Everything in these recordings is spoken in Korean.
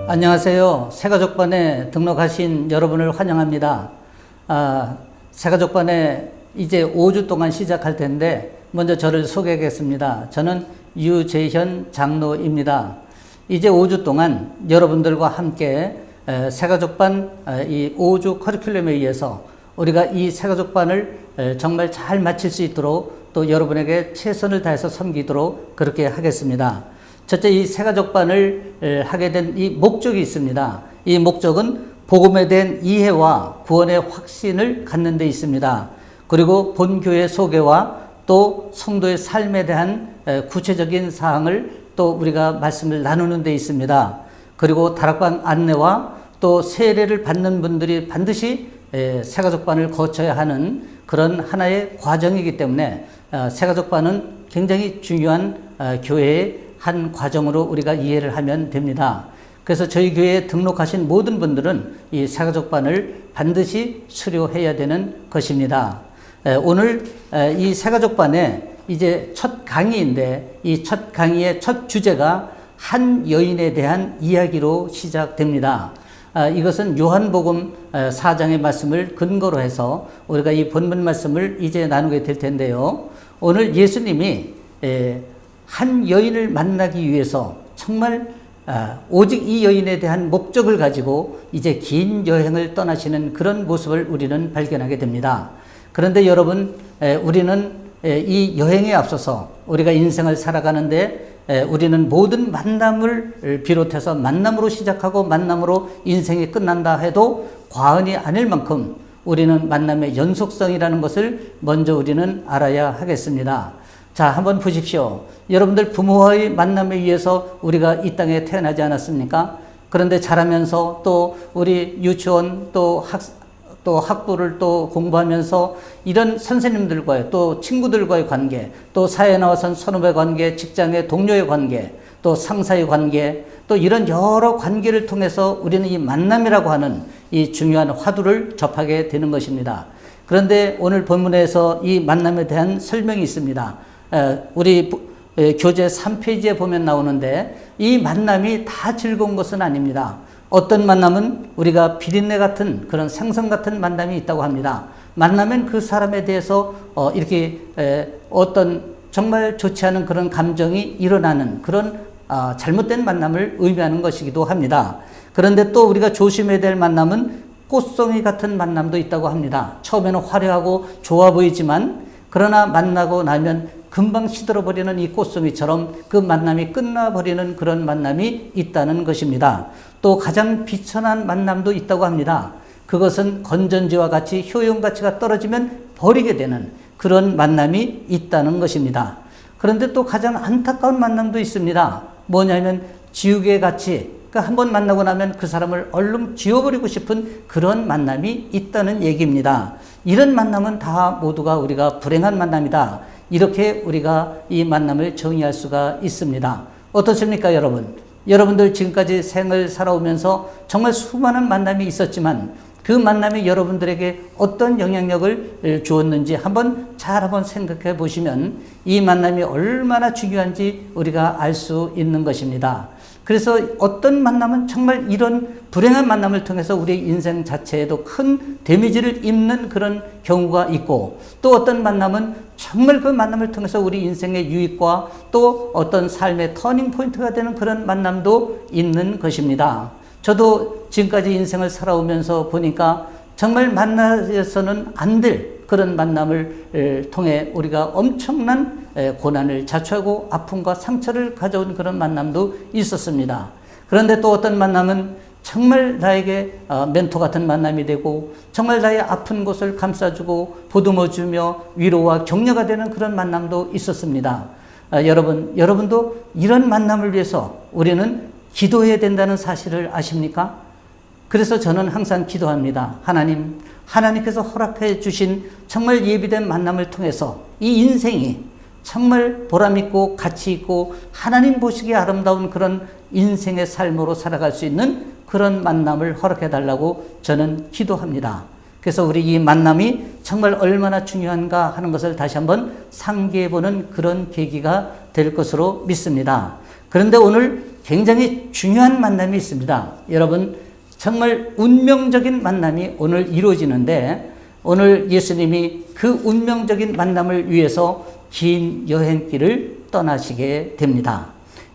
안녕하세요. 새가족반에 등록하신 여러분을 환영합니다. 새가족반에 이제 5주 동안 시작할 텐데 먼저 저를 소개하겠습니다. 저는 유재현 장로입니다. 이제 5주 동안 여러분들과 함께 새가족반 이 5주 커리큘럼에 의해서 우리가 이 새가족반을 정말 잘 마칠 수 있도록 또 여러분에게 최선을 다해서 섬기도록 그렇게 하겠습니다. 첫째, 이 새가족반을 하게 된 이 목적이 있습니다. 이 목적은 복음에 대한 이해와 구원의 확신을 갖는 데 있습니다. 그리고 본교회 소개와 또 성도의 삶에 대한 구체적인 사항을 또 우리가 말씀을 나누는 데 있습니다. 그리고 다락방 안내와 또 세례를 받는 분들이 반드시 새가족반을 거쳐야 하는 그런 하나의 과정이기 때문에 새가족반은 굉장히 중요한 교회의 한 과정으로 우리가 이해를 하면 됩니다. 그래서 저희 교회에 등록하신 모든 분들은 이 새가족반을 반드시 수료해야 되는 것입니다. 오늘 이 새가족반에 이제 첫 강의인데 이 첫 강의의 첫 주제가 한 여인에 대한 이야기로 시작됩니다. 이것은 요한복음 4장의 말씀을 근거로 해서 우리가 이 본문 말씀을 이제 나누게 될 텐데요. 오늘 예수님이 한 여인을 만나기 위해서 정말 오직 이 여인에 대한 목적을 가지고 이제 긴 여행을 떠나시는 그런 모습을 우리는 발견하게 됩니다. 그런데 여러분, 우리는 이 여행에 앞서서 우리가 인생을 살아가는데 우리는 모든 만남을 비롯해서 만남으로 시작하고 만남으로 인생이 끝난다 해도 과언이 아닐 만큼 우리는 만남의 연속성이라는 것을 먼저 우리는 알아야 하겠습니다. 자, 한번 보십시오. 여러분들 부모와의 만남에 의해서 우리가 이 땅에 태어나지 않았습니까? 그런데 자라면서 또 우리 유치원 또 학부를 또 공부하면서 이런 선생님들과의 또 친구들과의 관계, 또 사회에 나와선 선후배 관계, 직장의 동료의 관계, 또 상사의 관계, 또 이런 여러 관계를 통해서 우리는 이 만남이라고 하는 이 중요한 화두를 접하게 되는 것입니다. 그런데 오늘 본문에서 이 만남에 대한 설명이 있습니다. 우리 교재 3페이지에 보면 나오는데 이 만남이 다 즐거운 것은 아닙니다. 어떤 만남은 우리가 비린내 같은 그런 생선 같은 만남이 있다고 합니다. 만나면 그 사람에 대해서 이렇게 어떤 정말 좋지 않은 그런 감정이 일어나는 그런 잘못된 만남을 의미하는 것이기도 합니다. 그런데 또 우리가 조심해야 될 만남은 꽃송이 같은 만남도 있다고 합니다. 처음에는 화려하고 좋아 보이지만 그러나 만나고 나면 금방 시들어버리는 이 꽃송이처럼 그 만남이 끝나버리는 그런 만남이 있다는 것입니다. 또 가장 비천한 만남도 있다고 합니다. 그것은 건전지와 같이 효용가치가 떨어지면 버리게 되는 그런 만남이 있다는 것입니다. 그런데 또 가장 안타까운 만남도 있습니다. 뭐냐면 지우개 같이 한번 만나고 나면 그 사람을 얼른 지워버리고 싶은 그런 만남이 있다는 얘기입니다. 이런 만남은 다 모두가 우리가 불행한 만남이다. 이렇게 우리가 이 만남을 정의할 수가 있습니다. 어떻습니까, 여러분? 여러분들 지금까지 생을 살아오면서 정말 수많은 만남이 있었지만 그 만남이 여러분들에게 어떤 영향력을 주었는지 한번 생각해 보시면 이 만남이 얼마나 중요한지 우리가 알 수 있는 것입니다. 그래서 어떤 만남은 정말 이런 불행한 만남을 통해서 우리 인생 자체에도 큰 데미지를 입는 그런 경우가 있고 또 어떤 만남은 정말 그 만남을 통해서 우리 인생의 유익과 또 어떤 삶의 터닝 포인트가 되는 그런 만남도 있는 것입니다. 저도 지금까지 인생을 살아오면서 보니까 정말 만나서는 안 될 그런 만남을 통해 우리가 엄청난 고난을 자초하고 아픔과 상처를 가져온 그런 만남도 있었습니다. 그런데 또 어떤 만남은 정말 나에게 멘토 같은 만남이 되고 정말 나의 아픈 곳을 감싸주고 보듬어주며 위로와 격려가 되는 그런 만남도 있었습니다. 여러분도 이런 만남을 위해서 우리는 기도해야 된다는 사실을 아십니까? 그래서 저는 항상 기도합니다. 하나님께서 허락해 주신 정말 예비된 만남을 통해서 이 인생이 정말 보람있고 가치있고 하나님 보시기에 아름다운 그런 인생의 삶으로 살아갈 수 있는 그런 만남을 허락해 달라고 저는 기도합니다. 그래서 우리 이 만남이 정말 얼마나 중요한가 하는 것을 다시 한번 상기해 보는 그런 계기가 될 것으로 믿습니다. 그런데 오늘 굉장히 중요한 만남이 있습니다. 여러분, 정말 운명적인 만남이 오늘 이루어지는데, 오늘 예수님이 그 운명적인 만남을 위해서 긴 여행길을 떠나시게 됩니다.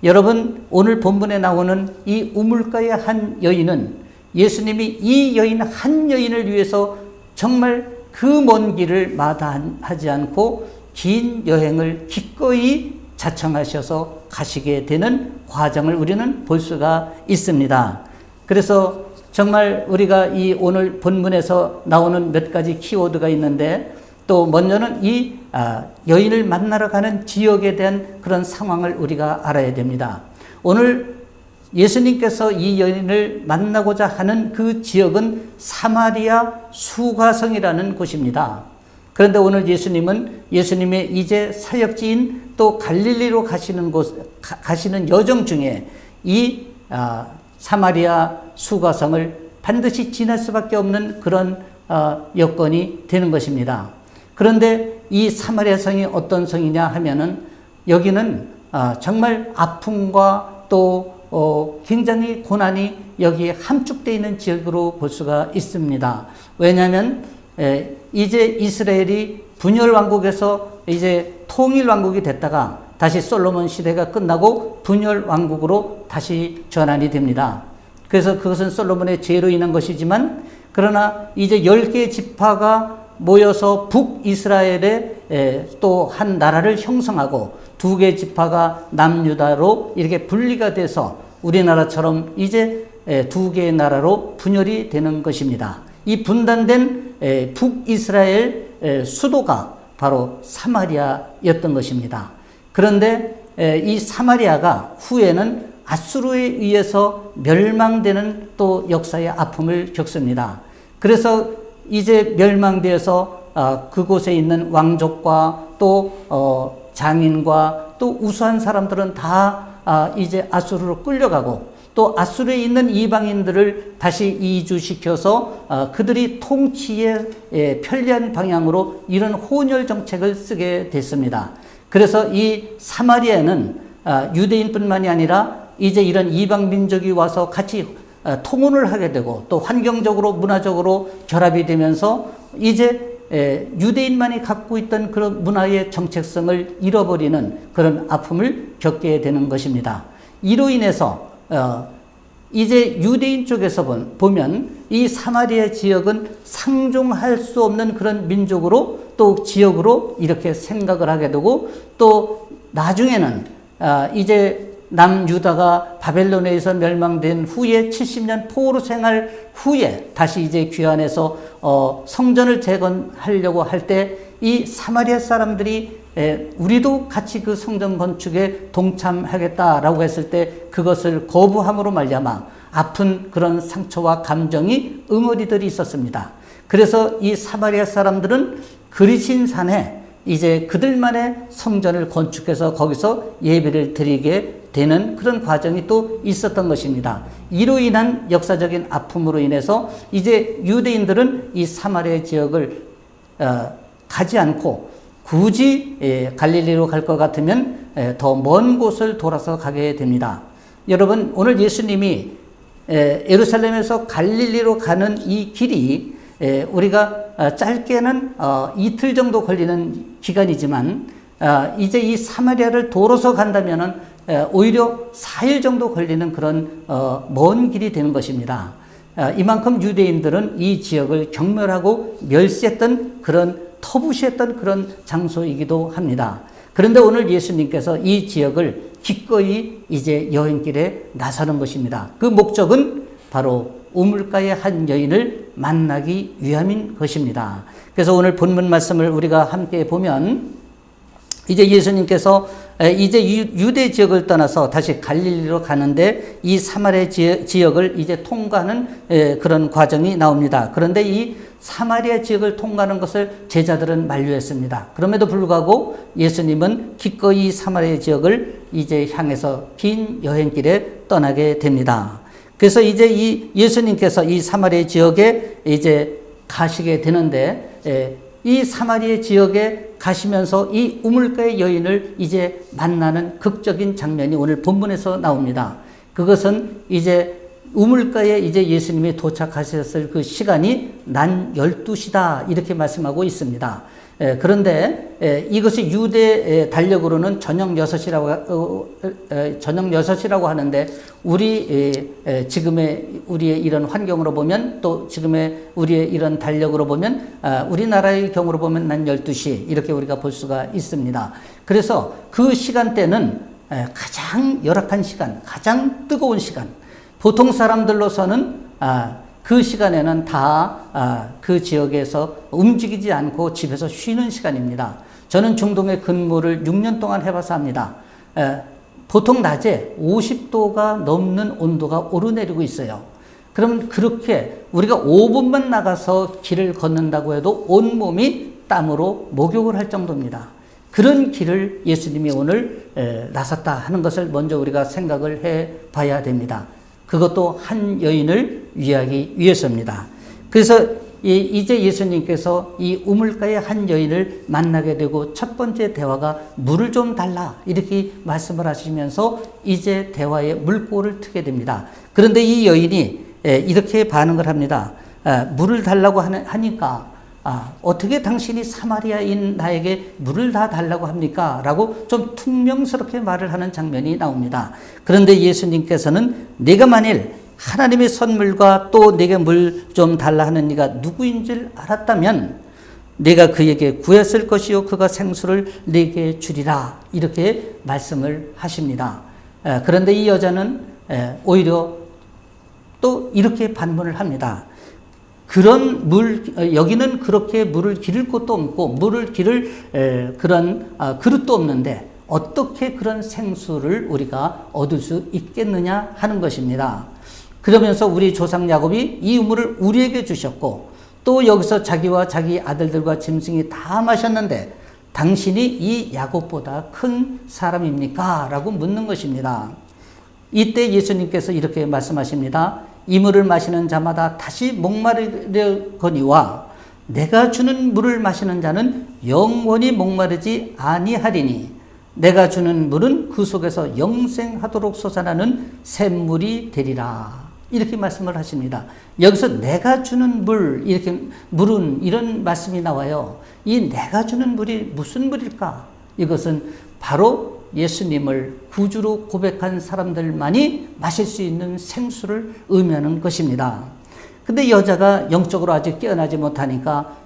여러분, 오늘 본문에 나오는 이 우물가의 한 여인은 예수님이 이 여인 한 여인을 위해서 정말 그 먼 길을 마다하지 않고 긴 여행을 기꺼이 자청하셔서 가시게 되는 과정을 우리는 볼 수가 있습니다. 그래서 정말 우리가 이 오늘 본문에서 나오는 몇 가지 키워드가 있는데, 또 먼저는 이 여인을 만나러 가는 지역에 대한 그런 상황을 우리가 알아야 됩니다. 오늘 예수님께서 이 여인을 만나고자 하는 그 지역은 사마리아 수가성이라는 곳입니다. 그런데 오늘 예수님은 예수님의 이제 사역지인 또 갈릴리로 가시는 여정 중에 이 사마리아 수가성을 반드시 지날 수밖에 없는 그런 여건이 되는 것입니다. 그런데 이 사마리아 성이 어떤 성이냐 하면은, 여기는 정말 아픔과 또 굉장히 고난이 여기에 함축되어 있는 지역으로 볼 수가 있습니다. 왜냐하면 이제 이스라엘이 분열 왕국에서 이제 통일 왕국이 됐다가 다시 솔로몬 시대가 끝나고 분열 왕국으로 다시 전환이 됩니다. 그래서 그것은 솔로몬의 죄로 인한 것이지만, 그러나 이제 10개의 지파가 모여서 북이스라엘에 또 한 나라를 형성하고 2개의 지파가 남유다로 이렇게 분리가 돼서 우리나라처럼 이제 2개의 나라로 분열이 되는 것입니다. 이 분단된 북이스라엘 수도가 바로 사마리아였던 것입니다. 그런데 이 사마리아가 후에는 아수르에 의해서 멸망되는 또 역사의 아픔을 겪습니다. 그래서 이제 멸망되어서 그곳에 있는 왕족과 또 장인과 또 우수한 사람들은 다 이제 아수르로 끌려가고, 또 아수르에 있는 이방인들을 다시 이주시켜서 그들이 통치에 편리한 방향으로 이런 혼혈 정책을 쓰게 됐습니다. 그래서 이 사마리아는 유대인뿐만이 아니라 이제 이런 이방 민족이 와서 같이 통혼을 하게 되고, 또 환경적으로 문화적으로 결합이 되면서 이제 유대인만이 갖고 있던 그런 문화의 정체성을 잃어버리는 그런 아픔을 겪게 되는 것입니다. 이로 인해서 이제 유대인 쪽에서 보면 이 사마리아 지역은 상종할 수 없는 그런 민족으로 또 지역으로 이렇게 생각을 하게 되고, 또 나중에는 이제 남유다가 바벨론에서 멸망된 후에 70년 포로 생활 후에 다시 이제 귀환해서 성전을 재건하려고 할 때 이 사마리아 사람들이 우리도 같이 그 성전 건축에 동참하겠다라고 했을 때 그것을 거부함으로 말미암아 아픈 그런 상처와 감정이 응어리들이 있었습니다. 그래서 이 사마리아 사람들은 그리신산에 이제 그들만의 성전을 건축해서 거기서 예배를 드리게 되는 그런 과정이 또 있었던 것입니다. 이로 인한 역사적인 아픔으로 인해서 이제 유대인들은 이 사마리아 지역을 가지 않고 굳이 갈릴리로 갈 것 같으면 더 먼 곳을 돌아서 가게 됩니다. 여러분, 오늘 예수님이 예루살렘에서 갈릴리로 가는 이 길이 우리가 짧게는 이틀 정도 걸리는 기간이지만 이제 이 사마리아를 도로서 간다면은 오히려 4일 정도 걸리는 그런 먼 길이 되는 것입니다. 이만큼 유대인들은 이 지역을 경멸하고 멸시했던 그런 터부시했던 그런 장소이기도 합니다. 그런데 오늘 예수님께서 이 지역을 기꺼이 이제 여행길에 나서는 것입니다. 그 목적은 바로 우물가의 한 여인을 만나기 위함인 것입니다. 그래서 오늘 본문 말씀을 우리가 함께 보면, 이제 예수님께서 이제 유대 지역을 떠나서 다시 갈릴리로 가는데 이 사마리아 지역을 이제 통과하는 그런 과정이 나옵니다. 그런데 이 사마리아 지역을 통과하는 것을 제자들은 만류했습니다. 그럼에도 불구하고 예수님은 기꺼이 사마리아 지역을 이제 향해서 긴 여행길에 떠나게 됩니다. 그래서 이제 이 예수님께서 이 사마리아 지역에 이제 가시게 되는데, 이 사마리아 지역에 가시면서 이 우물가의 여인을 이제 만나는 극적인 장면이 오늘 본문에서 나옵니다. 그것은 이제 우물가에 이제 예수님이 도착하셨을 그 시간이 난 12시다 이렇게 말씀하고 있습니다. 그런데 이것이 유대 달력으로는 저녁 6시라고 하는데 지금의 우리의 이런 환경으로 보면 또 지금의 우리의 이런 달력으로 보면 우리나라의 경우로 보면 난 12시 이렇게 우리가 볼 수가 있습니다. 그래서 그 시간대는 가장 열악한 시간, 가장 뜨거운 시간, 보통 사람들로서는 그 시간에는 다 그 지역에서 움직이지 않고 집에서 쉬는 시간입니다. 저는 중동에 근무를 6년 동안 해봐서 합니다. 보통 낮에 50도가 넘는 온도가 오르내리고 있어요. 그럼 그렇게 우리가 5분만 나가서 길을 걷는다고 해도 온몸이 땀으로 목욕을 할 정도입니다. 그런 길을 예수님이 오늘 나섰다 하는 것을 먼저 우리가 생각을 해 봐야 됩니다. 그것도 한 여인을 위하기 위해서입니다. 그래서 이제 예수님께서 이 우물가의 한 여인을 만나게 되고 첫 번째 대화가 물을 좀 달라 이렇게 말씀을 하시면서 이제 대화의 물꼬를 트게 됩니다. 그런데 이 여인이 이렇게 반응을 합니다. 물을 달라고 하니까 어떻게 당신이 사마리아인 나에게 물을 다 달라고 합니까? 라고 좀 퉁명스럽게 말을 하는 장면이 나옵니다. 그런데 예수님께서는 네가 만일 하나님의 선물과 또 내게 물 좀 달라 하는 네가 누구인 줄 알았다면 내가 그에게 구했을 것이요 그가 생수를 네게 주리라 이렇게 말씀을 하십니다. 그런데 이 여자는 오히려 또 이렇게 반문을 합니다. 여기는 그렇게 물을 기를 곳도 없고 물을 기를 그런 그릇도 없는데 어떻게 그런 생수를 우리가 얻을 수 있겠느냐 하는 것입니다. 그러면서 우리 조상 야곱이 이 우물을 우리에게 주셨고 또 여기서 자기와 자기 아들들과 짐승이 다 마셨는데 당신이 이 야곱보다 큰 사람입니까? 라고 묻는 것입니다. 이때 예수님께서 이렇게 말씀하십니다. 이 물을 마시는 자마다 다시 목마르거니와 내가 주는 물을 마시는 자는 영원히 목마르지 아니하리니 내가 주는 물은 그 속에서 영생하도록 솟아나는 샘물이 되리라. 이렇게 말씀을 하십니다. 여기서 내가 주는 물, 이렇게 물은 이런 말씀이 나와요. 이 내가 주는 물이 무슨 물일까? 이것은 바로 예수님을 구주로 고백한 사람들만이 마실 수 있는 생수를 의미하는 것입니다. 근데 여자가 영적으로 아직 깨어나지 못하니까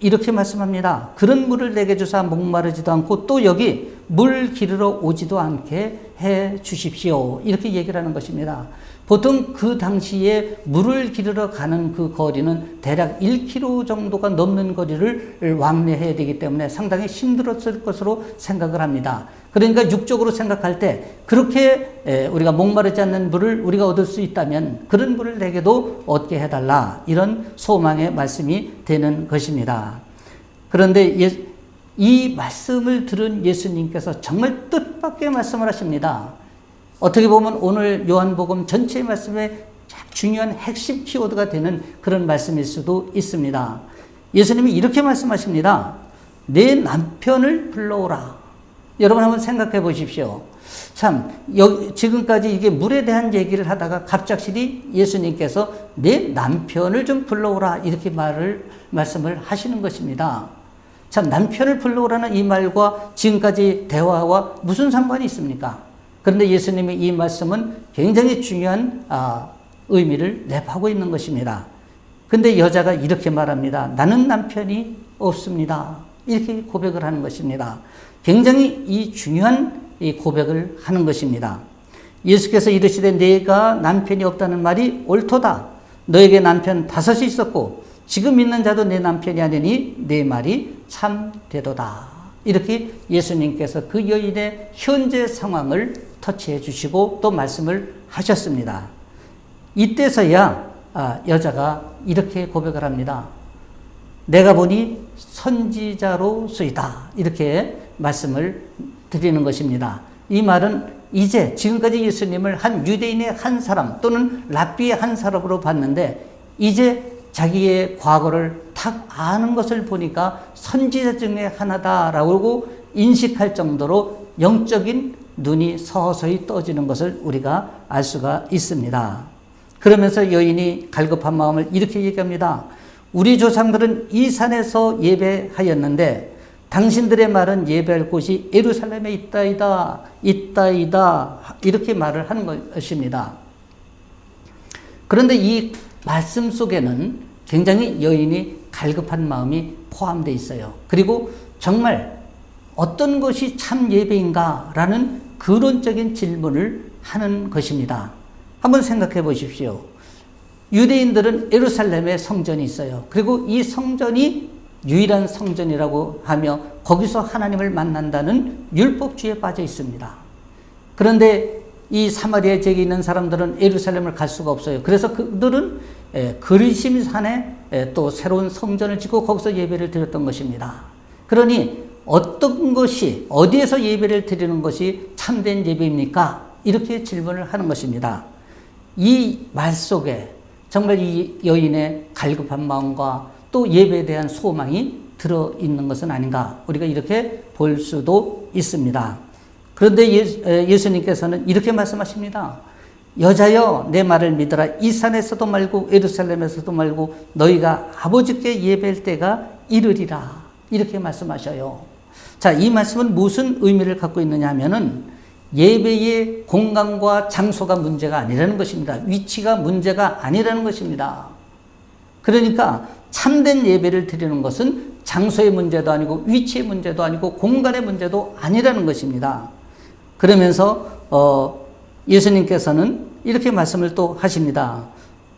이렇게 말씀합니다. 그런 물을 내게 주사 목마르지도 않고 또 여기 물 기르러 오지도 않게 해 주십시오. 이렇게 얘기를 하는 것입니다. 보통 그 당시에 물을 기르러 가는 그 거리는 대략 1km 정도가 넘는 거리를 왕래해야 되기 때문에 상당히 힘들었을 것으로 생각을 합니다. 그러니까 육적으로 생각할 때 그렇게 우리가 목마르지 않는 물을 우리가 얻을 수 있다면 그런 물을 내게도 얻게 해달라 이런 소망의 말씀이 되는 것입니다. 그런데 이 말씀을 들은 예수님께서 정말 뜻밖의 말씀을 하십니다. 어떻게 보면 오늘 요한복음 전체의 말씀에 중요한 핵심 키워드가 되는 그런 말씀일 수도 있습니다. 예수님이 이렇게 말씀하십니다. 내 남편을 불러오라. 여러분 한번 생각해 보십시오. 참, 지금까지 이게 물에 대한 얘기를 하다가 갑작스레 예수님께서 내 남편을 좀 불러오라. 이렇게 말씀을 하시는 것입니다. 참, 남편을 불러오라는 이 말과 지금까지 대화와 무슨 상관이 있습니까? 그런데 예수님의 이 말씀은 굉장히 중요한 의미를 내포하고 있는 것입니다. 근데 여자가 이렇게 말합니다. 나는 남편이 없습니다. 이렇게 고백을 하는 것입니다. 굉장히 이 중요한 이 고백을 하는 것입니다. 예수께서 이르시되 내가 남편이 없다는 말이 옳도다. 너에게 남편 5이 있었고 지금 있는 자도 내 남편이 아니니 내 말이 참되도다. 이렇게 예수님께서 그 여인의 현재 상황을 터치해 주시고 또 말씀을 하셨습니다. 이때서야 여자가 이렇게 고백을 합니다. 내가 보니 선지자로소이다. 이렇게 말씀을 드리는 것입니다. 이 말은 이제 지금까지 예수님을 한 유대인의 한 사람 또는 랍비의 한 사람으로 봤는데 이제 자기의 과거를 탁 아는 것을 보니까 선지자 중에 하나다라고 인식할 정도로 영적인 눈이 서서히 떠지는 것을 우리가 알 수가 있습니다. 그러면서 여인이 갈급한 마음을 이렇게 얘기합니다. 우리 조상들은 이 산에서 예배하였는데 당신들의 말은 예배할 곳이 예루살렘에 있다이다, 있다이다, 이렇게 말을 하는 것입니다. 그런데 이 말씀 속에는 굉장히 여인이 갈급한 마음이 포함되어 있어요. 그리고 정말 어떤 것이 참 예배인가? 라는 근원적인 질문을 하는 것입니다. 한번 생각해 보십시오. 유대인들은 예루살렘에 성전이 있어요. 그리고 이 성전이 유일한 성전이라고 하며 거기서 하나님을 만난다는 율법주의에 빠져 있습니다. 그런데 이 사마리아 지역에 있는 사람들은 예루살렘을 갈 수가 없어요. 그래서 그들은 그리심산에 또 새로운 성전을 짓고 거기서 예배를 드렸던 것입니다. 그러니 어떤 것이, 어디에서 예배를 드리는 것이 참된 예배입니까? 이렇게 질문을 하는 것입니다. 이 말 속에 정말 이 여인의 갈급한 마음과 또 예배에 대한 소망이 들어있는 것은 아닌가, 우리가 이렇게 볼 수도 있습니다. 그런데 예수님께서는 이렇게 말씀하십니다. 여자여, 내 말을 믿어라. 이 산에서도 말고 예루살렘에서도 말고 너희가 아버지께 예배할 때가 이르리라. 이렇게 말씀하셔요. 자, 이 말씀은 무슨 의미를 갖고 있느냐 하면은 예배의 공간과 장소가 문제가 아니라는 것입니다. 위치가 문제가 아니라는 것입니다. 그러니까 참된 예배를 드리는 것은 장소의 문제도 아니고 위치의 문제도 아니고 공간의 문제도 아니라는 것입니다. 그러면서 예수님께서는 이렇게 말씀을 또 하십니다.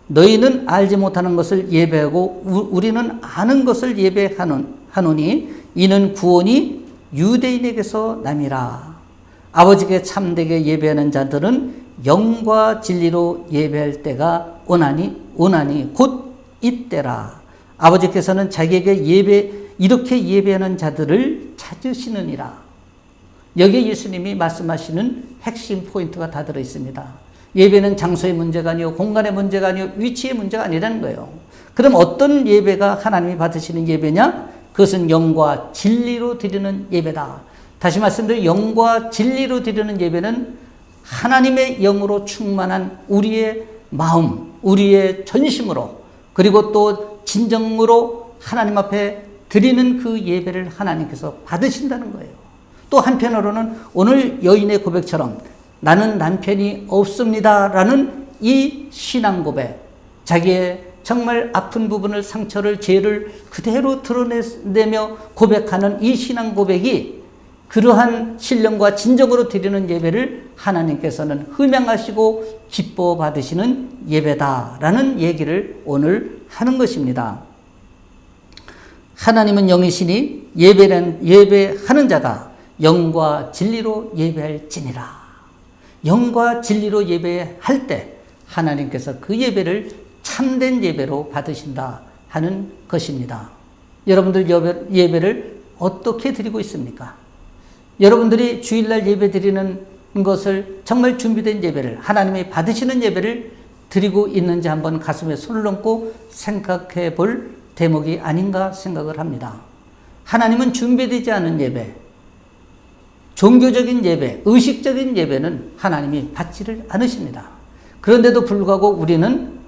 너희는 알지 못하는 것을 예배하고 우리는 아는 것을 예배하노니 이는 구원이 유대인에게서 남이라. 아버지께 참되게 예배하는 자들은 영과 진리로 예배할 때가 오나니 곧 이때라. 아버지께서는 자기에게 이렇게 예배하는 자들을 찾으시느니라. 여기에 예수님이 말씀하시는 핵심 포인트가 다 들어 있습니다. 예배는 장소의 문제가 아니고 공간의 문제가 아니고 위치의 문제가 아니라는 거예요. 그럼 어떤 예배가 하나님이 받으시는 예배냐? 그것은 영과 진리로 드리는 예배다. 다시 말씀드려, 영과 진리로 드리는 예배는 하나님의 영으로 충만한 우리의 마음, 우리의 전심으로, 그리고 또 진정으로 하나님 앞에 드리는 그 예배를 하나님께서 받으신다는 거예요. 또 한편으로는 오늘 여인의 고백처럼 나는 남편이 없습니다 라는 이 신앙 고백, 자기의 정말 아픈 부분을, 상처를, 죄를 그대로 드러내며 고백하는 이 신앙 고백이 그러한 신령과 진정으로 드리는 예배를 하나님께서는 흠양하시고 기뻐 받으시는 예배다라는 얘기를 오늘 하는 것입니다. 하나님은 영이시니 예배하는 자가 영과 진리로 예배할지니라. 영과 진리로 예배할 때 하나님께서 그 예배를 참된 예배로 받으신다 하는 것입니다. 여러분들 예배를 어떻게 드리고 있습니까? 여러분들이 주일날 예배 드리는 것을 정말 준비된 예배를, 하나님이 받으시는 예배를 드리고 있는지 한번 가슴에 손을 얹고 생각해 볼 대목이 아닌가 생각을 합니다. 하나님은 준비되지 않은 예배, 종교적인 예배, 의식적인 예배는 하나님이 받지를 않으십니다. 그런데도 불구하고 우리는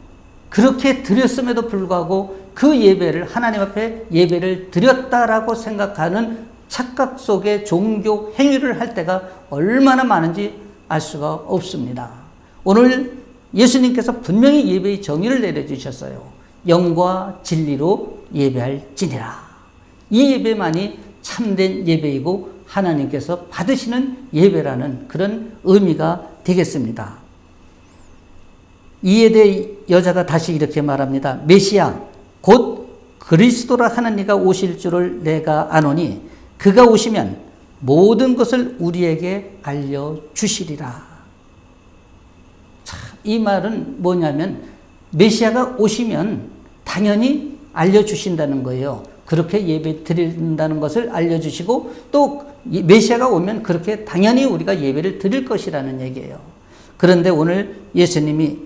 그렇게 드렸음에도 불구하고 그 예배를, 하나님 앞에 예배를 드렸다라고 생각하는 착각 속의 종교 행위를 할 때가 얼마나 많은지 알 수가 없습니다. 오늘 예수님께서 분명히 예배의 정의를 내려주셨어요. 영과 진리로 예배할지니라. 이 예배만이 참된 예배이고 하나님께서 받으시는 예배라는 그런 의미가 되겠습니다. 이에 대해 여자가 다시 이렇게 말합니다. 메시아 곧 그리스도라 하는 이가 오실 줄을 내가 아노니 그가 오시면 모든 것을 우리에게 알려주시리라. 자, 이 말은 뭐냐면 메시아가 오시면 당연히 알려주신다는 거예요. 그렇게 예배 드린다는 것을 알려주시고 또 메시아가 오면 그렇게 당연히 우리가 예배를 드릴 것이라는 얘기예요. 그런데 오늘 예수님이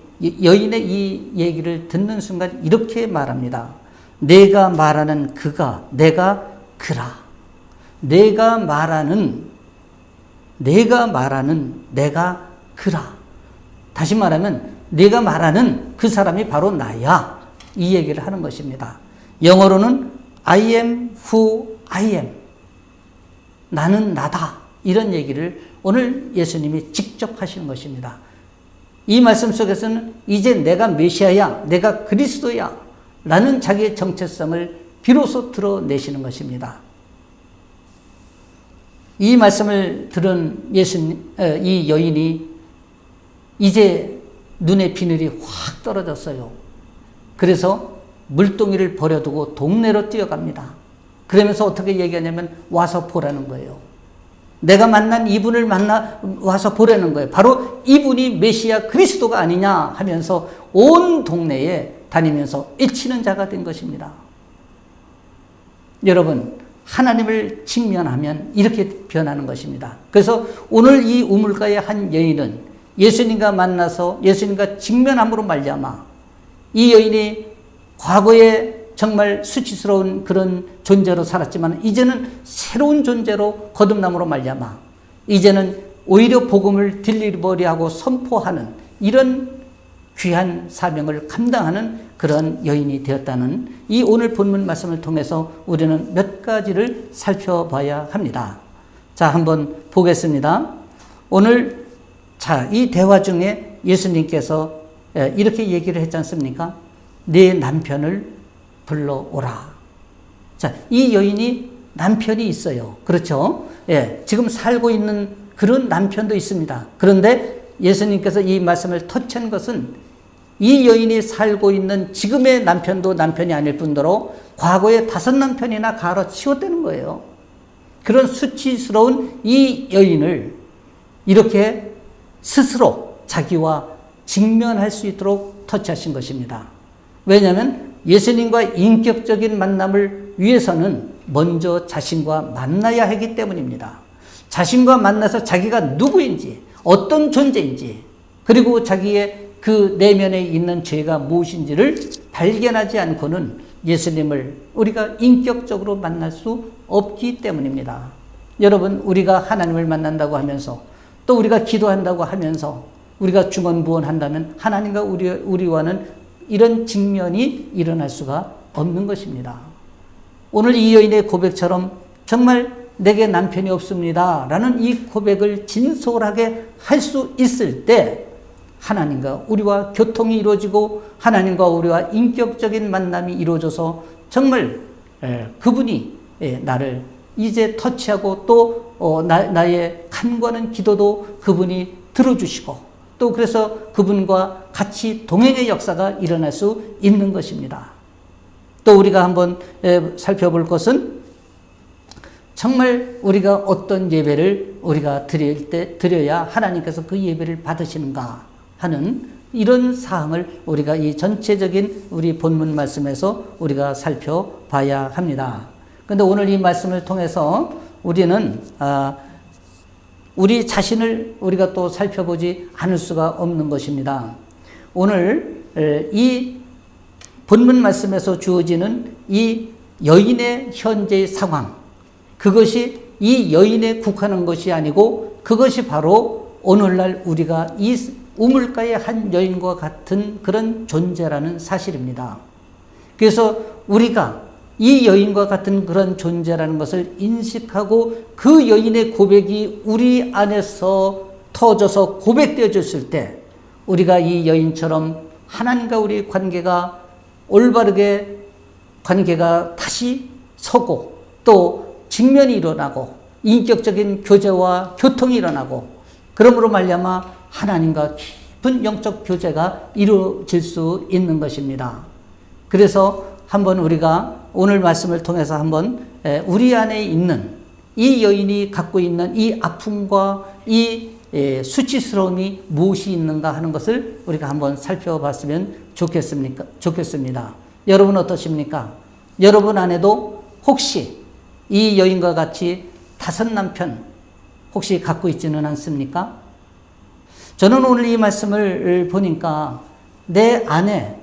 여인의 이 얘기를 듣는 순간 이렇게 말합니다. 내가 말하는 그가, 내가 그라. 내가 말하는 내가 말하는 내가 그라. 다시 말하면 내가 말하는 그 사람이 바로 나야. 이 얘기를 하는 것입니다. 영어로는 I am who I am. 나는 나다. 이런 얘기를 오늘 예수님이 직접 하시는 것입니다. 이 말씀 속에서는 이제 내가 메시아야, 내가 그리스도야 라는 자기의 정체성을 비로소 드러내시는 것입니다. 이 말씀을 들은 이 여인이 이제 눈에 비늘이 확 떨어졌어요. 그래서 물동이를 버려두고 동네로 뛰어갑니다. 그러면서 어떻게 얘기하냐면 와서 보라는 거예요. 내가 만난 이분을 와서 보라는 거예요. 바로 이분이 메시아 그리스도가 아니냐 하면서 온 동네에 다니면서 외치는 자가 된 것입니다. 여러분, 하나님을 직면하면 이렇게 변하는 것입니다. 그래서 오늘 이 우물가의 한 여인은 예수님과 만나서 예수님과 직면함으로 말미암아 이 여인이 과거에 정말 수치스러운 그런 존재로 살았지만 이제는 새로운 존재로 거듭남으로 말미암아 이제는 오히려 복음을 딜리버리하고 선포하는 이런 귀한 사명을 감당하는 그런 여인이 되었다는 이 오늘 본문 말씀을 통해서 우리는 몇 가지를 살펴봐야 합니다. 자, 한번 보겠습니다. 오늘 이 대화 중에 예수님께서 이렇게 얘기를 했지 않습니까? 네 남편을 불러오라. 자, 이 여인이 남편이 있어요. 그렇죠? 예, 지금 살고 있는 그런 남편도 있습니다. 그런데 예수님께서 이 말씀을 터치한 것은 이 여인이 살고 있는 지금의 남편도 남편이 아닐 뿐더러 과거에 5 남편이나 갈아치웠다는 거예요. 그런 수치스러운 이 여인을 이렇게 스스로 자기와 직면할 수 있도록 터치하신 것입니다. 왜냐하면 예수님과 인격적인 만남을 위해서는 먼저 자신과 만나야 하기 때문입니다. 자신과 만나서 자기가 누구인지, 어떤 존재인지, 그리고 자기의 그 내면에 있는 죄가 무엇인지를 발견하지 않고는 예수님을 우리가 인격적으로 만날 수 없기 때문입니다. 여러분, 우리가 하나님을 만난다고 하면서 또 우리가 기도한다고 하면서 우리가 중언부언한다면 하나님과 우리와는 이런 직면이 일어날 수가 없는 것입니다. 오늘 이 여인의 고백처럼 정말 내게 남편이 없습니다 라는 이 고백을 진솔하게 할 수 있을 때 하나님과 우리와 교통이 이루어지고 하나님과 우리와 인격적인 만남이 이루어져서 정말 그분이 나를 이제 터치하고 또 나의 간구하는 기도도 그분이 들어주시고 또 그래서 그분과 같이 동행의 역사가 일어날 수 있는 것입니다. 또 우리가 한번 살펴볼 것은 정말 우리가 어떤 예배를 우리가 드려야 하나님께서 그 예배를 받으시는가 하는 이런 사항을 우리가 이 전체적인 우리 본문 말씀에서 우리가 살펴봐야 합니다. 그런데 오늘 이 말씀을 통해서 우리는 우리 자신을 우리가 또 살펴보지 않을 수가 없는 것입니다. 오늘 이 본문 말씀에서 주어지는 이 여인의 현재의 상황, 그것이 이 여인에 국한한 것이 아니고 그것이 바로 오늘날 우리가 이 우물가의 한 여인과 같은 그런 존재라는 사실입니다. 그래서 우리가 이 여인과 같은 그런 존재라는 것을 인식하고 그 여인의 고백이 우리 안에서 터져서 고백되어졌을 때 우리가 이 여인처럼 하나님과 우리 관계가 올바르게 관계가 다시 서고 또 직면이 일어나고 인격적인 교제와 교통이 일어나고 그러므로 말미암아 하나님과 깊은 영적 교제가 이루어질 수 있는 것입니다. 그래서 한번 우리가 오늘 말씀을 통해서 한번 우리 안에 있는 이 여인이 갖고 있는 이 아픔과 이 수치스러움이 무엇이 있는가 하는 것을 우리가 한번 살펴봤으면 좋겠습니다. 여러분 어떠십니까? 여러분 안에도 혹시 이 여인과 같이 5 남편 혹시 갖고 있지는 않습니까? 저는 오늘 이 말씀을 보니까 내 안에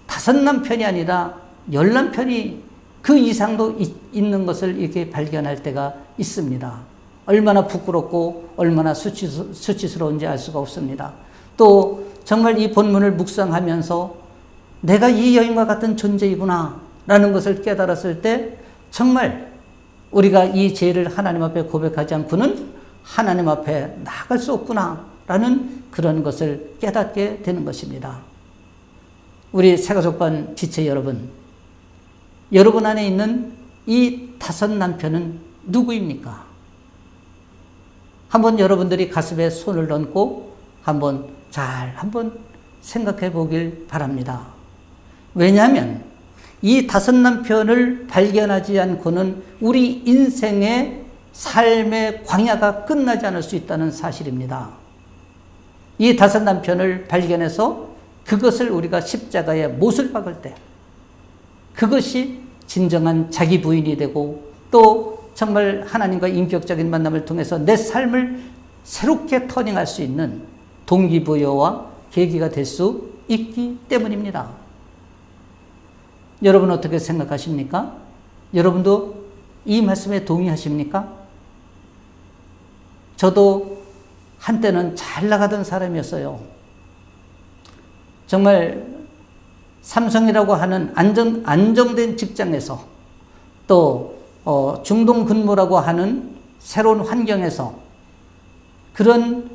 5 남편이 아니라 10 남편이 그 이상도 있는 것을 이렇게 발견할 때가 있습니다. 얼마나 부끄럽고 얼마나 수치스러운지 알 수가 없습니다. 또 정말 이 본문을 묵상하면서 내가 이 여인과 같은 존재이구나 라는 것을 깨달았을 때 정말 우리가 이 죄를 하나님 앞에 고백하지 않고는 하나님 앞에 나아갈 수 없구나 라는 그런 것을 깨닫게 되는 것입니다. 우리 새가족반 지체 여러분, 여러분 안에 있는 이 5 남편은 누구입니까? 한번 여러분들이 가슴에 손을 얹고 한번 생각해 보길 바랍니다. 왜냐하면 이 5 남편을 발견하지 않고는 우리 인생의 삶의 광야가 끝나지 않을 수 있다는 사실입니다. 이 5 남편을 발견해서 그것을 우리가 십자가에 못을 박을 때 그것이 진정한 자기 부인이 되고 또 정말 하나님과 인격적인 만남을 통해서 내 삶을 새롭게 터닝할 수 있는 동기부여와 계기가 될 수 있기 때문입니다. 여러분 어떻게 생각하십니까? 여러분도 이 말씀에 동의하십니까? 저도 한때는 잘 나가던 사람이었어요. 정말 삼성이라고 하는 안정된 직장에서 또 중동 근무라고 하는 새로운 환경에서 그런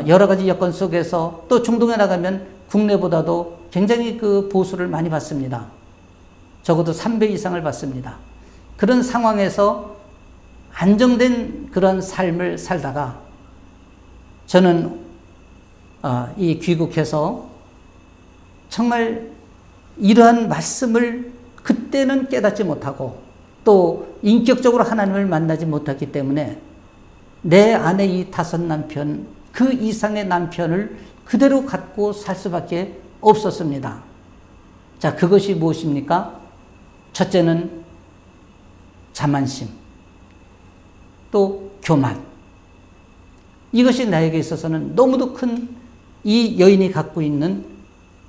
여러 가지 여건 속에서 또 중동에 나가면 국내보다도 굉장히 그 보수를 많이 받습니다. 적어도 3배 이상을 받습니다. 그런 상황에서 안정된 그런 삶을 살다가 저는 이 귀국해서 정말 이러한 말씀을 그때는 깨닫지 못하고 또 인격적으로 하나님을 만나지 못했기 때문에 내 안에 이 5 남편, 그 이상의 남편을 그대로 갖고 살 수밖에 없었습니다. 자, 그것이 무엇입니까? 첫째는 자만심, 또 교만. 이것이 나에게 있어서는 너무도 큰 이 여인이 갖고 있는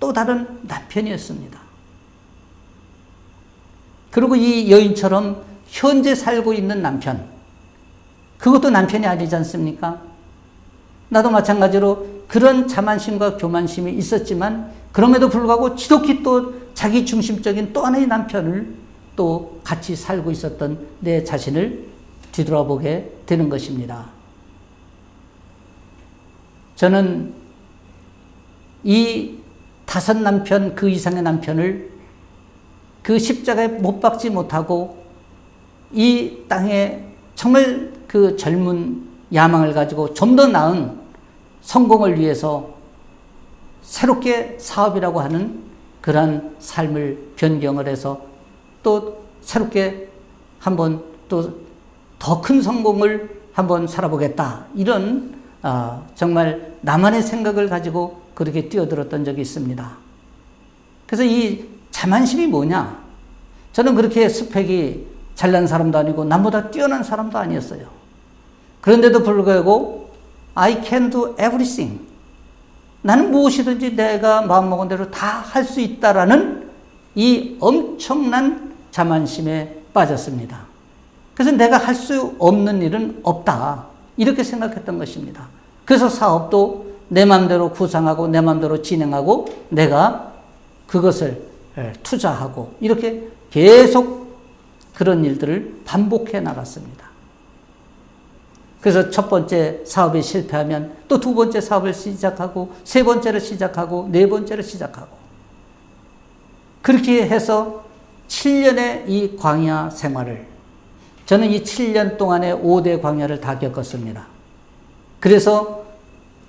또 다른 남편이었습니다. 그리고 이 여인처럼 현재 살고 있는 남편, 그것도 남편이 아니지 않습니까? 나도 마찬가지로 그런 자만심과 교만심이 있었지만 그럼에도 불구하고 지독히 또 자기 중심적인 또 하나의 남편을 또 같이 살고 있었던 내 자신을 뒤돌아보게 되는 것입니다. 저는 이 5 남편, 그 이상의 남편을 그 십자가에 못 박지 못하고 이 땅에 정말 그 젊은 야망을 가지고 좀 더 나은 성공을 위해서 새롭게 사업이라고 하는 그러한 삶을 변경을 해서 또 새롭게 한번 또 더 큰 성공을 한번 살아보겠다. 이런 정말 나만의 생각을 가지고 그렇게 뛰어들었던 적이 있습니다. 그래서 이 자만심이 뭐냐? 저는 그렇게 스펙이 잘난 사람도 아니고 남보다 뛰어난 사람도 아니었어요. 그런데도 불구하고 I can do everything. 나는 무엇이든지 내가 마음먹은 대로 다 할 수 있다라는 이 엄청난 자만심에 빠졌습니다. 그래서 내가 할 수 없는 일은 없다. 이렇게 생각했던 것입니다. 그래서 사업도 내 마음대로 구상하고 내 마음대로 진행하고 내가 그것을 투자하고 이렇게 계속 그런 일들을 반복해 나갔습니다. 그래서 첫 번째 사업이 실패하면 또 두 번째 사업을 시작하고 세 번째를 시작하고 네 번째를 시작하고 그렇게 해서 7년의 이 광야 생활을 저는 이 7년 동안의 5대 광야를 다 겪었습니다. 그래서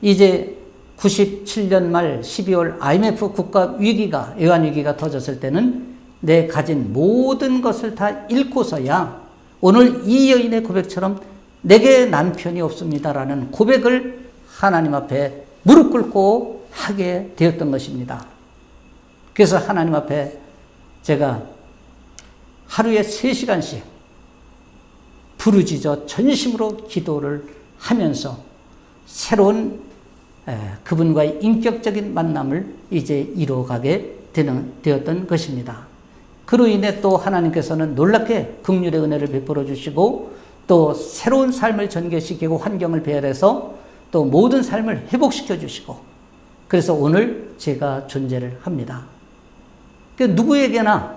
이제 97년 말 12월 IMF 국가 위기가, 외환 위기가 터졌을 때는 내 가진 모든 것을 다 잃고서야 오늘 이 여인의 고백처럼 내게 남편이 없습니다라는 고백을 하나님 앞에 무릎 꿇고 하게 되었던 것입니다. 그래서 하나님 앞에 제가 하루에 3시간씩 부르짖어 전심으로 기도를 하면서 새로운 그분과의 인격적인 만남을 이제 이루어가게 되었던 것입니다. 그로 인해 또 하나님께서는 놀랍게 긍휼의 은혜를 베풀어 주시고 또 새로운 삶을 전개시키고 환경을 배열해서 또 모든 삶을 회복시켜 주시고, 그래서 오늘 제가 존재를 합니다. 그 누구에게나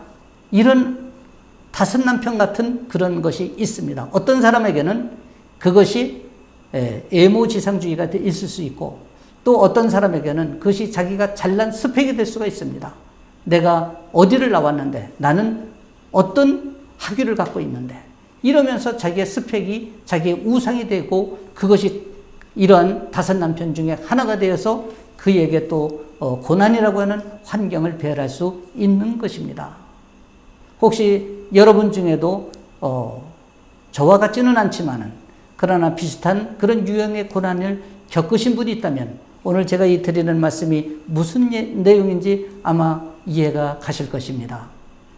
이런 다섯 남편 같은 그런 것이 있습니다. 어떤 사람에게는 그것이 애모지상주의가 있을 수 있고, 또 어떤 사람에게는 그것이 자기가 잘난 스펙이 될 수가 있습니다. 내가 어디를 나왔는데, 나는 어떤 학위를 갖고 있는데, 이러면서 자기의 스펙이 자기의 우상이 되고, 그것이 이러한 다섯 남편 중에 하나가 되어서 그에게 또 고난이라고 하는 환경을 배열할 수 있는 것입니다. 혹시 여러분 중에도 저와 같지는 않지만은 그러나 비슷한 그런 유형의 고난을 겪으신 분이 있다면 오늘 제가 이 드리는 말씀이 무슨 내용인지 아마 이해가 가실 것입니다.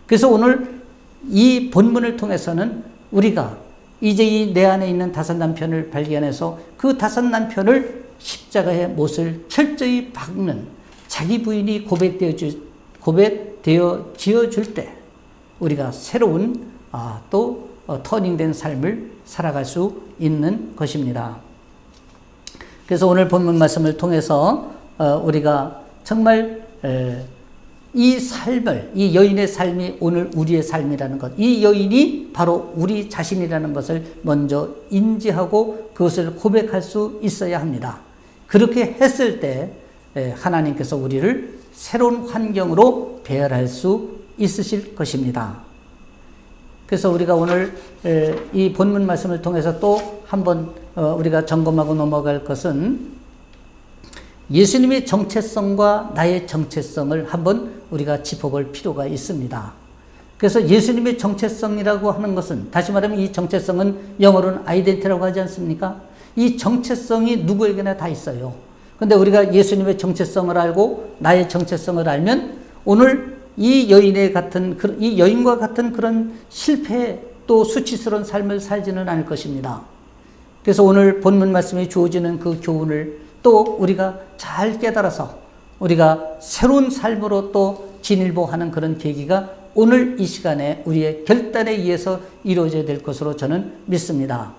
그래서 오늘 이 본문을 통해서는 우리가 이제 이 내 안에 있는 다섯 남편을 발견해서 그 다섯 남편을 십자가의 못을 철저히 박는 자기 부인이 고백되어 지어줄 때 우리가 새로운 또 터닝된 삶을 살아갈 수 있는 것입니다. 그래서 오늘 본문 말씀을 통해서 우리가 정말 이 삶을, 이 여인의 삶이 오늘 우리의 삶이라는 것, 이 여인이 바로 우리 자신이라는 것을 먼저 인지하고 그것을 고백할 수 있어야 합니다. 그렇게 했을 때 하나님께서 우리를 새로운 환경으로 배열할 수 있으실 것입니다. 그래서 우리가 오늘 이 본문 말씀을 통해서 또 한번 우리가 점검하고 넘어갈 것은 예수님의 정체성과 나의 정체성을 한번 우리가 짚어볼 필요가 있습니다. 그래서 예수님의 정체성이라고 하는 것은, 다시 말하면 이 정체성은 영어로는 아이덴티티라고 하지 않습니까? 이 정체성이 누구에게나 다 있어요. 근데 우리가 예수님의 정체성을 알고 나의 정체성을 알면 오늘 이 여인과 같은 그런 실패 또 수치스러운 삶을 살지는 않을 것입니다. 그래서 오늘 본문 말씀에 주어지는 그 교훈을 또 우리가 잘 깨달아서 우리가 새로운 삶으로 또 진일보하는 그런 계기가 오늘 이 시간에 우리의 결단에 의해서 이루어져야 될 것으로 저는 믿습니다.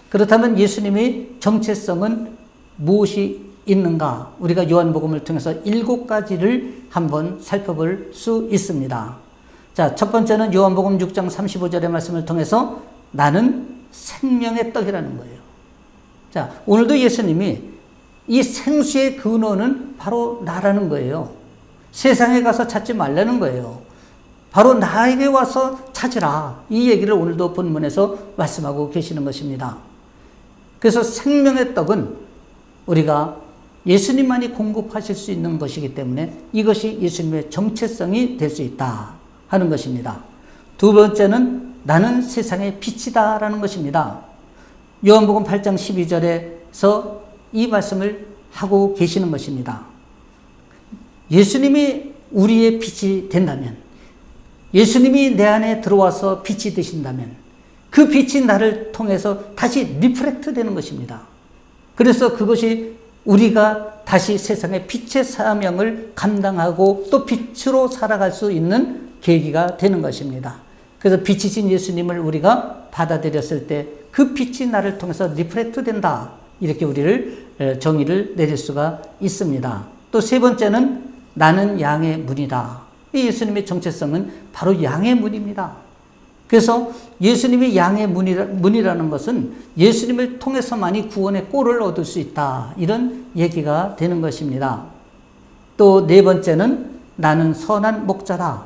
그렇다면 예수님의 정체성은 무엇이 있는가? 우리가 요한복음을 통해서 7가지를 한번 살펴볼 수 있습니다. 자, 첫 번째는 요한복음 6장 35절의 말씀을 통해서 나는 생명의 떡이라는 거예요. 자, 오늘도 예수님이 이 생수의 근원은 바로 나라는 거예요. 세상에 가서 찾지 말라는 거예요. 바로 나에게 와서 찾으라. 이 얘기를 오늘도 본문에서 말씀하고 계시는 것입니다. 그래서 생명의 떡은 우리가 예수님만이 공급하실 수 있는 것이기 때문에 이것이 예수님의 정체성이 될 수 있다 하는 것입니다. 두 번째는 나는 세상의 빛이다 라는 것입니다. 요한복음 8장 12절에서 이 말씀을 하고 계시는 것입니다. 예수님이 우리의 빛이 된다면, 예수님이 내 안에 들어와서 빛이 되신다면 그 빛이 나를 통해서 다시 리프렉트 되는 것입니다. 그래서 그것이 우리가 다시 세상의 빛의 사명을 감당하고 또 빛으로 살아갈 수 있는 계기가 되는 것입니다. 그래서 빛이신 예수님을 우리가 받아들였을 때 그 빛이 나를 통해서 리프렉트 된다. 이렇게 우리를 정의를 내릴 수가 있습니다. 또 세 번째는 나는 양의 문이다. 이 예수님의 정체성은 바로 양의 문입니다. 그래서 예수님이 양의 문이라는 것은 예수님을 통해서만이 구원의 꼴을 얻을 수 있다. 이런 얘기가 되는 것입니다. 또 네 번째는 나는 선한 목자다.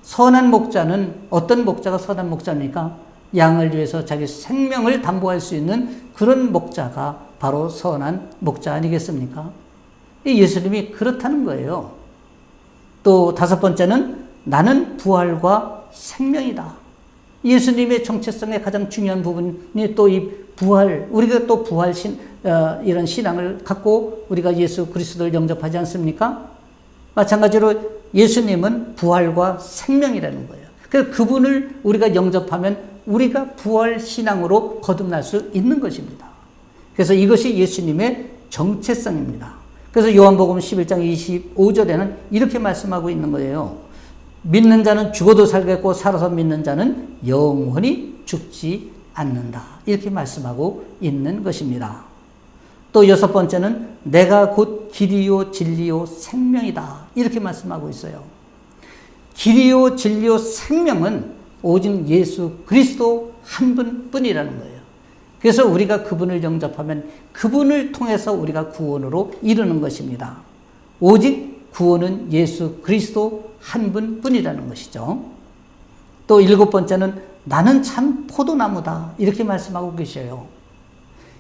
선한 목자는 어떤 목자가 선한 목자입니까? 양을 위해서 자기 생명을 담보할 수 있는 그런 목자가 바로 선한 목자 아니겠습니까? 이 예수님이 그렇다는 거예요. 또 다섯 번째는 나는 부활과 생명이다. 예수님의 정체성의 가장 중요한 부분이 또 이 부활, 우리가 또 이런 신앙을 갖고 우리가 예수 그리스도를 영접하지 않습니까? 마찬가지로 예수님은 부활과 생명이라는 거예요. 그래서 그분을 우리가 영접하면 우리가 부활 신앙으로 거듭날 수 있는 것입니다. 그래서 이것이 예수님의 정체성입니다. 그래서 요한복음 11장 25절에는 이렇게 말씀하고 있는 거예요. 믿는 자는 죽어도 살겠고 살아서 믿는 자는 영원히 죽지 않는다. 이렇게 말씀하고 있는 것입니다. 또 여섯 번째는 내가 곧 길이요 진리요 생명이다. 이렇게 말씀하고 있어요. 길이요 진리요 생명은 오직 예수 그리스도 한 분뿐이라는 거예요. 그래서 우리가 그분을 영접하면 그분을 통해서 우리가 구원으로 이르는 것입니다. 오직 구원은 예수 그리스도 한 분뿐이라는 것이죠. 또 일곱 번째는 나는 참 포도나무다. 이렇게 말씀하고 계셔요.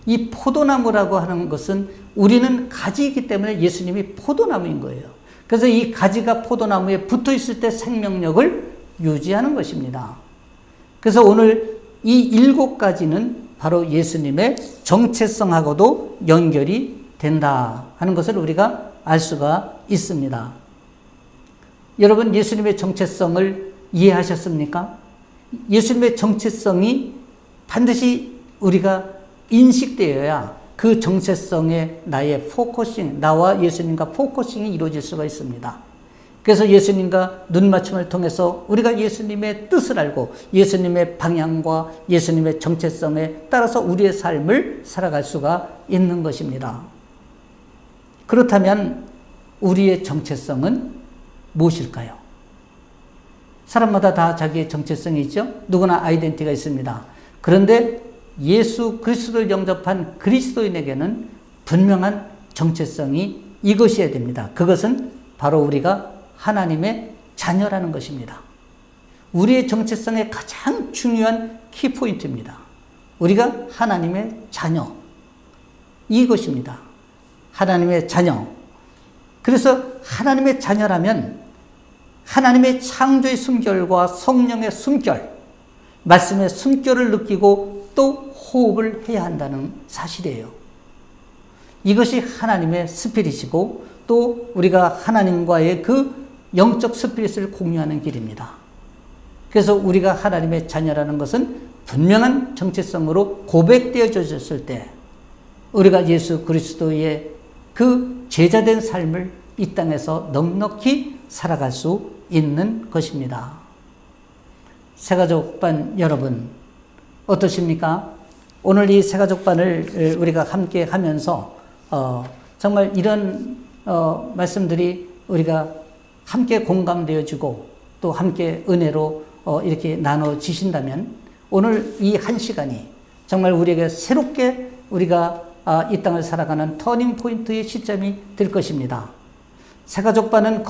이 포도나무라고 하는 것은 우리는 가지이기 때문에 예수님이 포도나무인 거예요. 그래서 이 가지가 포도나무에 붙어 있을 때 생명력을 유지하는 것입니다. 그래서 오늘 이 일곱 가지는 바로 예수님의 정체성하고도 연결이 된다 하는 것을 우리가 알 수가 있습니다. 여러분, 예수님의 정체성을 이해하셨습니까? 예수님의 정체성이 반드시 우리가 인식되어야 그 정체성에 나의 포커싱, 나와 예수님과 포커싱이 이루어질 수가 있습니다. 그래서 예수님과 눈맞춤을 통해서 우리가 예수님의 뜻을 알고 예수님의 방향과 예수님의 정체성에 따라서 우리의 삶을 살아갈 수가 있는 것입니다. 그렇다면 우리의 정체성은 무엇일까요? 사람마다 다 자기의 정체성이 있죠? 누구나 아이덴티티가 있습니다. 그런데 예수 그리스도를 영접한 그리스도인에게는 분명한 정체성이 이것이어야 됩니다. 그것은 바로 우리가 하나님의 자녀라는 것입니다. 우리의 정체성의 가장 중요한 키포인트입니다. 우리가 하나님의 자녀, 이것입니다. 하나님의 자녀. 그래서 하나님의 자녀라면 하나님의 창조의 숨결과 성령의 숨결, 말씀의 숨결을 느끼고 또 호흡을 해야 한다는 사실이에요. 이것이 하나님의 스피릿이고 또 우리가 하나님과의 그 영적 스피릿을 공유하는 길입니다. 그래서 우리가 하나님의 자녀라는 것은 분명한 정체성으로 고백되어졌을 때 우리가 예수 그리스도의 그 제자된 삶을 이 땅에서 넉넉히 살아갈 수 있는 것입니다. 새가족반 여러분, 어떠십니까? 오늘 이 새가족반을 우리가 함께 하면서 정말 이런 말씀들이 우리가 함께 공감되어지고 또 함께 은혜로 이렇게 나눠지신다면 오늘 이 한 시간이 정말 우리에게 새롭게 우리가 이 땅을 살아가는 터닝 포인트의 시점이 될 것입니다. 새가족반은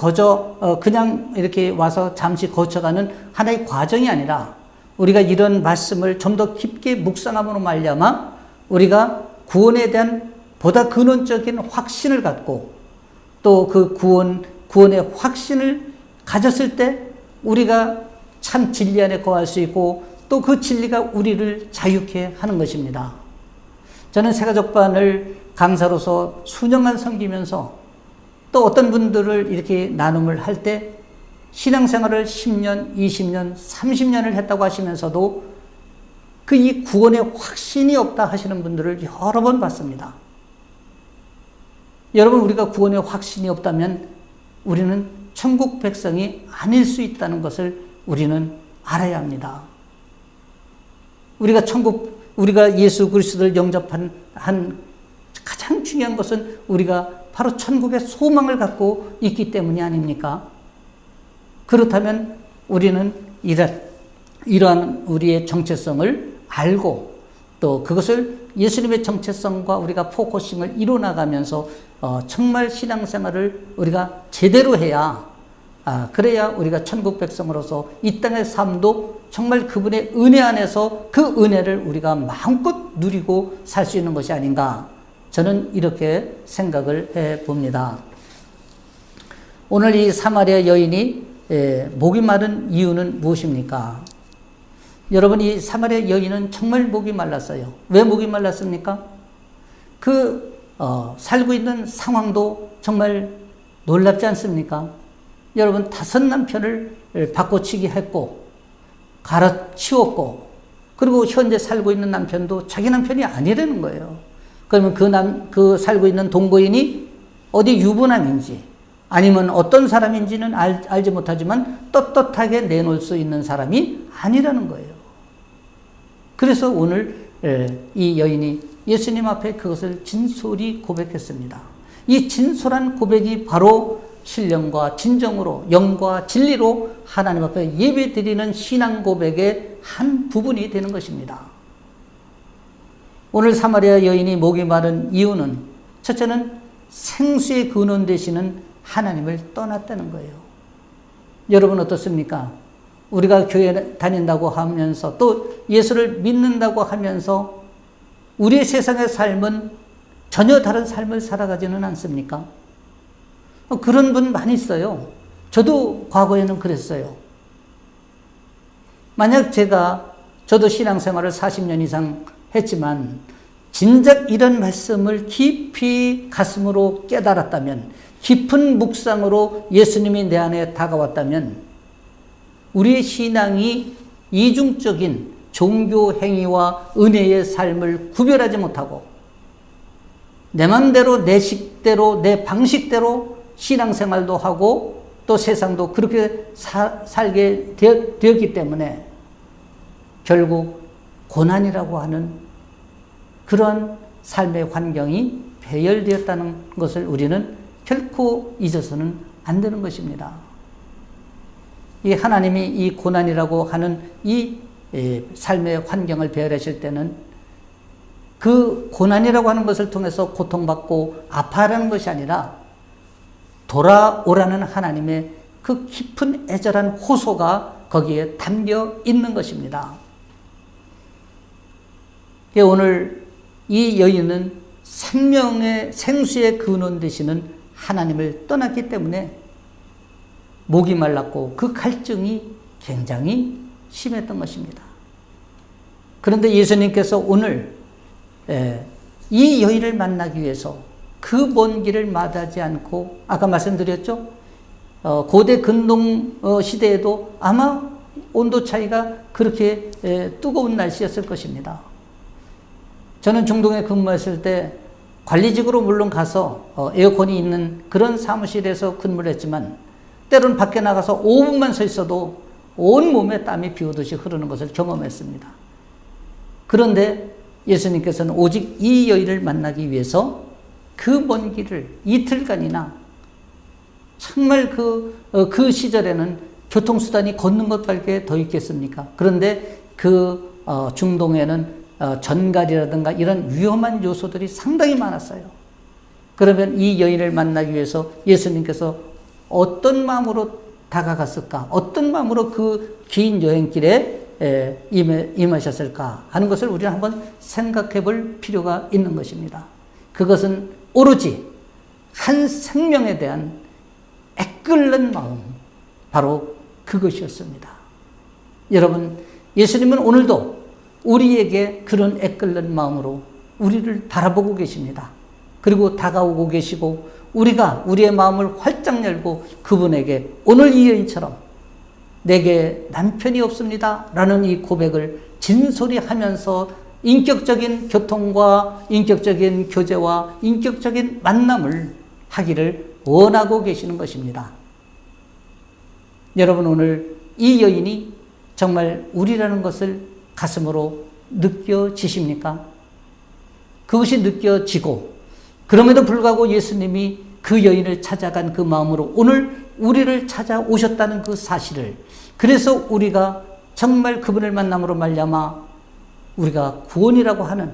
그냥 이렇게 와서 잠시 거쳐가는 하나의 과정이 아니라 우리가 이런 말씀을 좀 더 깊게 묵상함으로 말미암아 우리가 구원에 대한 보다 근원적인 확신을 갖고 또 그 구원의 확신을 가졌을 때 우리가 참 진리 안에 거할 수 있고 또 그 진리가 우리를 자유케 하는 것입니다. 저는 새가족반을 강사로서 수년간 섬기면서 또 어떤 분들을 이렇게 나눔을 할 때 신앙생활을 10년, 20년, 30년을 했다고 하시면서도 그 이 구원의 확신이 없다 하시는 분들을 여러 번 봤습니다. 여러분, 우리가 구원의 확신이 없다면 우리는 천국 백성이 아닐 수 있다는 것을 우리는 알아야 합니다. 우리가 예수 그리스도를 영접한 가장 중요한 것은 우리가 바로 천국의 소망을 갖고 있기 때문이 아닙니까? 그렇다면 우리는 이러한 우리의 정체성을 알고 또 그것을 예수님의 정체성과 우리가 포커싱을 이뤄나가면서 정말 신앙생활을 우리가 제대로 해야 그래야 우리가 천국 백성으로서 이 땅의 삶도 정말 그분의 은혜 안에서 그 은혜를 우리가 마음껏 누리고 살 수 있는 것이 아닌가, 저는 이렇게 생각을 해봅니다. 오늘 이 사마리아 여인이 목이 마른 이유는 무엇입니까? 여러분, 이 사마리아 여인은 정말 목이 말랐어요. 왜 목이 말랐습니까? 살고 있는 상황도 정말 놀랍지 않습니까? 여러분, 5 남편을 바꿔치기 했고 갈아치웠고 그리고 현재 살고 있는 남편도 자기 남편이 아니라는 거예요. 그러면 그 살고 있는 동거인이 어디 유부남인지 아니면 어떤 사람인지는 알지 못하지만 떳떳하게 내놓을 수 있는 사람이 아니라는 거예요. 그래서 오늘 이 여인이 예수님 앞에 그것을 진솔히 고백했습니다. 이 진솔한 고백이 바로 신령과 진정으로 영과 진리로 하나님 앞에 예배드리는 신앙 고백의 한 부분이 되는 것입니다. 오늘 사마리아 여인이 목이 마른 이유는 첫째는 생수의 근원 되시는 하나님을 떠났다는 거예요. 여러분 어떻습니까? 우리가 교회 다닌다고 하면서 또 예수를 믿는다고 하면서 우리의 세상의 삶은 전혀 다른 삶을 살아가지는 않습니까? 그런 분 많이 있어요. 저도 과거에는 그랬어요. 만약 저도 신앙생활을 40년 이상 했지만 진작 이런 말씀을 깊이 가슴으로 깨달았다면, 깊은 묵상으로 예수님이 내 안에 다가왔다면 우리의 신앙이 이중적인 종교 행위와 은혜의 삶을 구별하지 못하고 내 맘대로 내 식대로 내 방식대로 신앙생활도 하고 또 세상도 그렇게 살게 되었기 때문에 결국 고난이라고 하는 그런 삶의 환경이 배열되었다는 것을 우리는 결코 잊어서는 안 되는 것입니다. 이 하나님이 이 고난이라고 하는 이 삶의 환경을 배열하실 때는 그 고난이라고 하는 것을 통해서 고통받고 아파하는 것이 아니라 돌아오라는 하나님의 그 깊은 애절한 호소가 거기에 담겨 있는 것입니다. 오늘 이 여인은 생수의 근원 되시는 하나님을 떠났기 때문에 목이 말랐고 그 갈증이 굉장히 심했던 것입니다. 그런데 예수님께서 오늘 이 여인을 만나기 위해서 그 먼 길을 마다하지 않고 아까 말씀드렸죠? 고대 근동 시대에도 아마 온도 차이가 그렇게 뜨거운 날씨였을 것입니다. 저는 중동에 근무했을 때 관리직으로 물론 가서 에어컨이 있는 그런 사무실에서 근무를 했지만 때로는 밖에 나가서 5분만 서 있어도 온 몸에 땀이 비오듯이 흐르는 것을 경험했습니다. 그런데 예수님께서는 오직 이 여인을 만나기 위해서 그 먼 길을 이틀간이나 정말 그 시절에는 교통수단이 걷는 것밖에 더 있겠습니까? 그런데 그 중동에는 전갈이라든가 이런 위험한 요소들이 상당히 많았어요. 그러면 이 여인을 만나기 위해서 예수님께서 어떤 마음으로 다가갔을까? 어떤 마음으로 그 긴 여행길에 임하셨을까? 하는 것을 우리는 한번 생각해 볼 필요가 있는 것입니다. 그것은 오로지 한 생명에 대한 애끓는 마음, 바로 그것이었습니다. 여러분, 예수님은 오늘도 우리에게 그런 애끓는 마음으로 우리를 바라보고 계십니다. 그리고 다가오고 계시고 우리가 우리의 마음을 활짝 열고 그분에게 오늘 이 여인처럼 내게 남편이 없습니다 라는 이 고백을 진솔히 하면서 인격적인 교통과 인격적인 교제와 인격적인 만남을 하기를 원하고 계시는 것입니다. 여러분, 오늘 이 여인이 정말 우리라는 것을 가슴으로 느껴지십니까? 그것이 느껴지고 그럼에도 불구하고 예수님이 그 여인을 찾아간 그 마음으로 오늘 우리를 찾아오셨다는 그 사실을, 그래서 우리가 정말 그분을 만남으로 말미암아 우리가 구원이라고 하는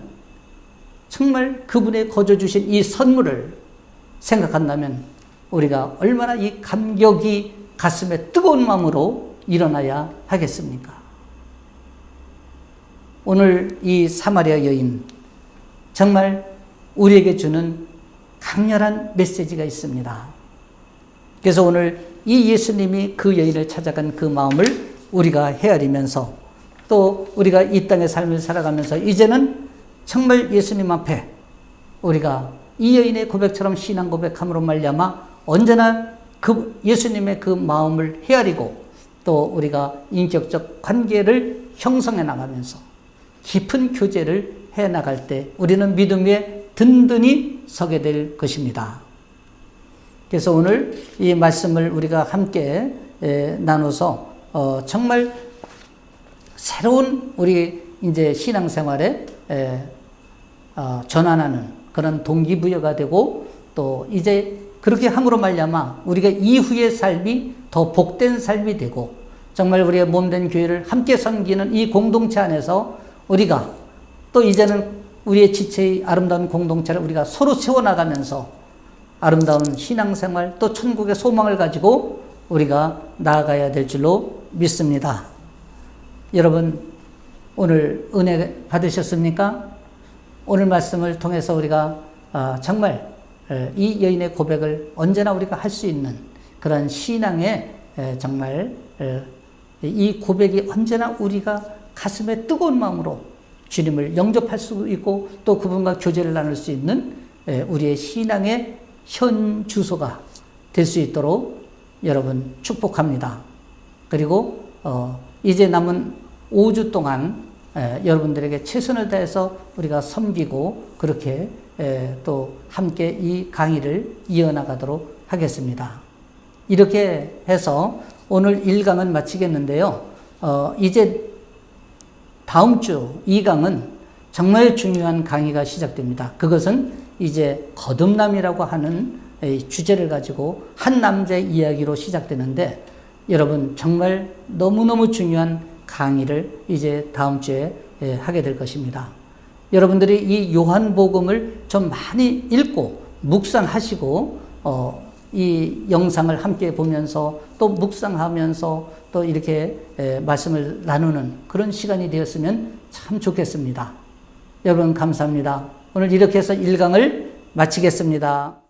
정말 그분의 거저 주신 이 선물을 생각한다면 우리가 얼마나 이 감격이 가슴에 뜨거운 마음으로 일어나야 하겠습니까? 오늘 이 사마리아 여인, 정말 우리에게 주는 강렬한 메시지가 있습니다. 그래서 오늘 이 예수님이 그 여인을 찾아간 그 마음을 우리가 헤아리면서 또 우리가 이 땅의 삶을 살아가면서 이제는 정말 예수님 앞에 우리가 이 여인의 고백처럼 신앙 고백함으로 말미암아 언제나 그 예수님의 그 마음을 헤아리고 또 우리가 인격적 관계를 형성해 나가면서 깊은 교제를 해 나갈 때 우리는 믿음 위에 든든히 서게 될 것입니다. 그래서 오늘 이 말씀을 우리가 함께 나눠서 정말 새로운 우리 이제 신앙생활에 전환하는 그런 동기부여가 되고, 또 이제 그렇게 함으로 말미암아 우리가 이후의 삶이 더 복된 삶이 되고, 정말 우리의 몸된 교회를 함께 섬기는 이 공동체 안에서 우리가 또 이제는 우리의 지체의 아름다운 공동체를 우리가 서로 세워나가면서 아름다운 신앙생활, 또 천국의 소망을 가지고 우리가 나아가야 될 줄로 믿습니다. 여러분, 오늘 은혜 받으셨습니까? 오늘 말씀을 통해서 우리가 정말 이 여인의 고백을 언제나 우리가 할 수 있는 그런 신앙의 정말 이 고백이 언제나 우리가 가슴에 뜨거운 마음으로 주님을 영접할 수 있고, 또 그분과 교제를 나눌 수 있는 우리의 신앙의 현 주소가 될 수 있도록 여러분 축복합니다. 그리고 이제 남은 5주 동안 여러분들에게 최선을 다해서 우리가 섬기고, 그렇게 또 함께 이 강의를 이어나가도록 하겠습니다. 이렇게 해서 오늘 1강은 마치겠는데요. 이제 다음 주 2강은 정말 중요한 강의가 시작됩니다. 그것은 이제 거듭남이라고 하는 주제를 가지고 한 남자의 이야기로 시작되는데, 여러분 정말 너무너무 중요한 강의를 이제 다음 주에 하게 될 것입니다. 여러분들이 이 요한복음을 좀 많이 읽고 묵상하시고, 이 영상을 함께 보면서 또 묵상하면서 또 이렇게 말씀을 나누는 그런 시간이 되었으면 참 좋겠습니다. 여러분 감사합니다. 오늘 이렇게 해서 1강을 마치겠습니다.